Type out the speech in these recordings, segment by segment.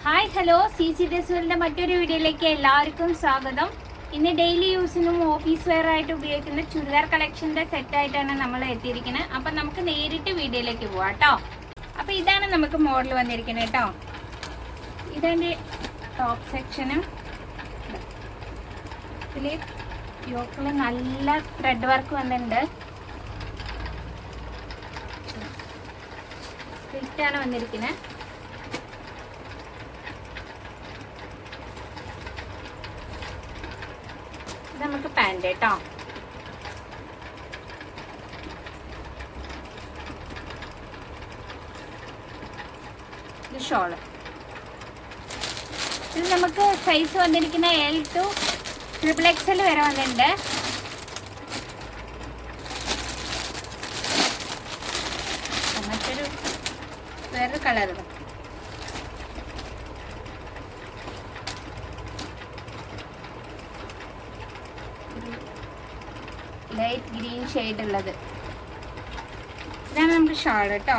Hi hello CC ഡ്രസ്സുകളുടെ മറ്റൊരു വീഡിയോയിലേക്ക് എല്ലാവർക്കും സ്വാഗതം. ഇന്ന് ഡെയിലി യൂസിനും ഓഫീസ് വെയർ ആയിട്ട് ഉപയോഗിക്കുന്ന ചുരിദാർ കളക്ഷൻ്റെ സെറ്റായിട്ടാണ് നമ്മൾ എത്തിയിരിക്കുന്നത്. അപ്പം നമുക്ക് നേരിട്ട് വീഡിയോയിലേക്ക് പോവാം കേട്ടോ. അപ്പോൾ ഇതാണ് നമുക്ക് മോഡൽ വന്നിരിക്കുന്നത് കേട്ടോ. ഇതെൻ്റെ ടോപ്പ് സെക്ഷന്. ഇതിൽ യോക്കിൽ നല്ല ത്രെഡ് വർക്ക് വന്നിട്ടുണ്ട്. സ്ലിറ്റാണ് വന്നിരിക്കുന്നത്. നമുക്ക് പാൻറ് കേട്ടോ. ഇത് ഷോള്. ഇത് നമുക്ക് സൈസ് വന്നിരിക്കുന്ന L to XXL വരെ വന്നിട്ടുണ്ട്. മറ്റൊരു വേറൊരു കളർ ലൈറ്റ് ഗ്രീൻ ഷെയ്ഡ് ഉള്ളത്. ഇതാണ് നമുക്ക് ഷാൾ കേട്ടോ.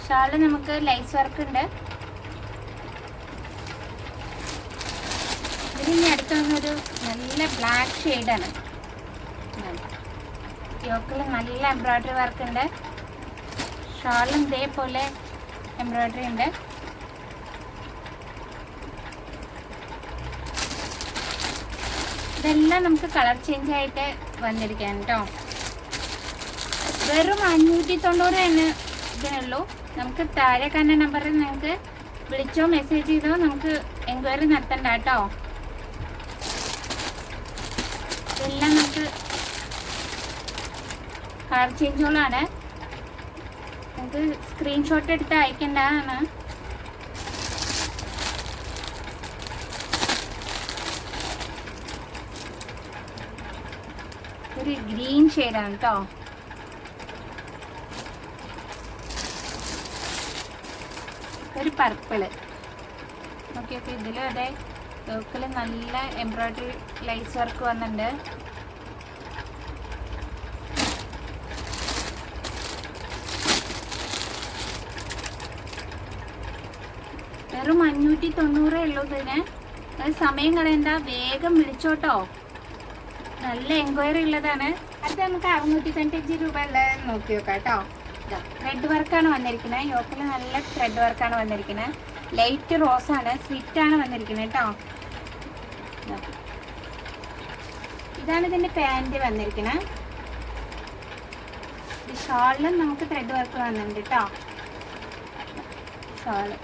ഷാള് നമുക്ക് ലൈസ് വർക്ക് ഉണ്ട്. ഇതിന് അടുത്ത് വന്നൊരു നല്ല ബ്ലാക്ക് ഷെയ്ഡാണ്. യോക്കിൽ നല്ല എംബ്രോയ്ഡറി വർക്ക് ഉണ്ട്. ഷാളും ഇതേപോലെ എംബ്രോയ്ഡറി ഉണ്ട്. ഇതെല്ലാം നമുക്ക് കളർ ചേഞ്ച് ആയിട്ട് വന്നിരിക്കാൻ കേട്ടോ. വെറും 590 തന്നെ ഇതിനുള്ളൂ. നമുക്ക് താഴെ കാണുന്ന നമ്പറിൽ നിങ്ങൾക്ക് വിളിച്ചോ മെസ്സേജ് ചെയ്തോ നമുക്ക് എൻക്വയറി നടത്തണ്ട കേട്ടോ. ഇതെല്ലാം നമുക്ക് കളർ ചേഞ്ചുകളാണ്. നമുക്ക് സ്ക്രീൻഷോട്ട് എടുത്ത് അയക്കേണ്ടതാണ്. ഒരു ഗ്രീൻ ഷെയ്ഡാണ് കേട്ടോ. ഒരു പർപ്പിള്. Okay okay. ഇതിലും അതെ യോക്കിൽ നല്ല എംബ്രോയ്ഡറി ലൈസ് വർക്ക് വന്നിട്ടുണ്ട്. വെറും 590 ഉള്ളൂ ഇതിന്. അത് സമയം കളയണ്ട, വേഗം വിളിച്ചോട്ടോ. നല്ല എൻക്വയറി ഉള്ളതാണ്. അത് നമുക്ക് 695 രൂപ ഉള്ളത് നോക്കി നോക്കാം കേട്ടോ. ത്രെഡ് വർക്കാണ് വന്നിരിക്കുന്നത്. യോക്കിൽ നല്ല ത്രെഡ് വർക്കാണ് വന്നിരിക്കുന്നത്. ലൈറ്റ് റോസാണ്, സ്വിറ്റാണ് വന്നിരിക്കുന്നത് കേട്ടോ. ഇതാണ് ഇതിൻ്റെ പാൻറ് വന്നിരിക്കുന്നത്. ഈ ഷാളിലും നമുക്ക് ത്രെഡ് വർക്ക് വന്നിട്ടുണ്ട് കേട്ടോ. ഷാള്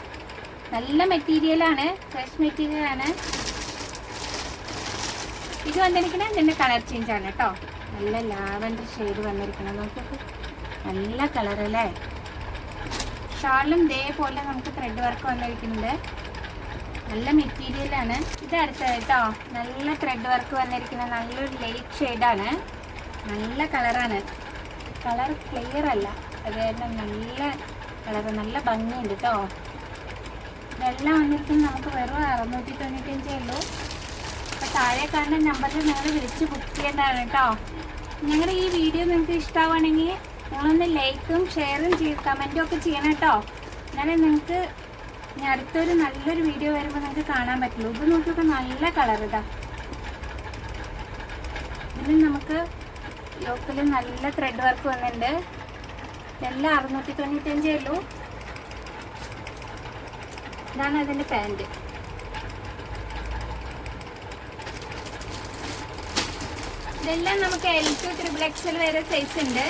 നല്ല മെറ്റീരിയലാണ്, ഫ്രഷ് മെറ്റീരിയലാണ്. ഇത് വന്നിരിക്കുന്നത് ഇതിൻ്റെ കളർ ചേഞ്ച് ആണ് കേട്ടോ. നല്ല ലാവൻഡർ ഷെയ്ഡ് വന്നിരിക്കണം. നോക്കിയൊക്കെ നല്ല കളർ അല്ലേ. ഷാളിലും ഇതേപോലെ നമുക്ക് ത്രെഡ് വർക്ക് വന്നിരിക്കുന്നുണ്ട്. നല്ല മെറ്റീരിയലാണ്. ഇത് അടുത്തത് കേട്ടോ. നല്ല ത്രെഡ് വർക്ക് വന്നിരിക്കുന്ന നല്ലൊരു ലൈറ്റ് ഷെയ്ഡാണ്. നല്ല കളറാണ്. കളർ ക്ലിയർ അല്ല, അത് തന്നെ നല്ല കളർ, നല്ല ഭംഗിയുണ്ട് കേട്ടോ. ഇതെല്ലാം വന്നിരിക്കുന്നത് നമുക്ക് വെറും 695 ഉള്ളൂ. അപ്പോൾ താഴെ കാണുന്ന നമ്പറിൽ നിങ്ങൾ വിളിച്ച് ബുക്ക് ചെയ്യേണ്ടതാണ് കേട്ടോ. ഞങ്ങളുടെ ഈ വീഡിയോ നിങ്ങൾക്ക് ഇഷ്ടമാവുകയാണെങ്കിൽ നിങ്ങളൊന്ന് ലൈക്കും ഷെയറും കമൻറ്റും ഒക്കെ ചെയ്യണം കേട്ടോ. എന്നാലേ നിങ്ങൾക്ക് അടുത്തൊരു നല്ലൊരു വീഡിയോ വരുമ്പോൾ നിങ്ങൾക്ക് കാണാൻ പറ്റുള്ളൂ. ഇത് നോക്കിയൊക്കെ നല്ല കളർ ഇതാ. ഇതിൽ നമുക്ക് യോക്കിൽ നല്ല ത്രെഡ് വർക്ക് വന്നിട്ടുണ്ട്. ഇതെല്ലാം 695 ഉള്ളൂ. ഇതാണ് അതിൻ്റെ പാൻറ്. ഇതെല്ലാം നമുക്ക് L to XXL വരെ സൈസ് ഉണ്ട്.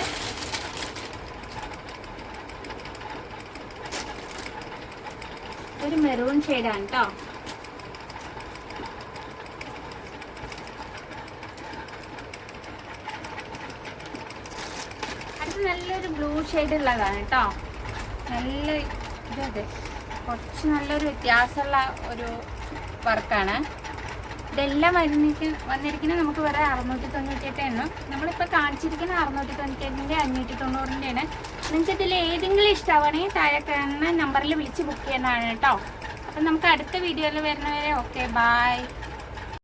ഒരു മെറൂൺ ഷെയ്ഡാണ് കേട്ടോ. അത് നല്ലൊരു ബ്ലൂ ഷെയ്ഡ് ഉള്ളതാണ് കേട്ടോ. നല്ല ഇത് കുറച്ച് നല്ലൊരു വ്യത്യാസമുള്ള ഒരു വർക്കാണ്. ഇതെല്ലാം വന്നിരിക്കുന്നത് നമുക്ക് വേറെ 698 എണ്ണം. നമ്മളിപ്പോൾ കാണിച്ചിരിക്കുന്ന 698ൻ്റെ 590ൻ്റെയാണ്. നിങ്ങൾക്ക് ഇതിൽ ഏതെങ്കിലും ഇഷ്ടമാണെങ്കിൽ താഴെ കാണുന്ന നമ്പറിൽ വിളിച്ച് ബുക്ക് ചെയ്യുന്നതാണ് കേട്ടോ. അപ്പം നമുക്ക് അടുത്ത വീഡിയോയിൽ വരുന്നവരെ ഓക്കെ, ബായ്.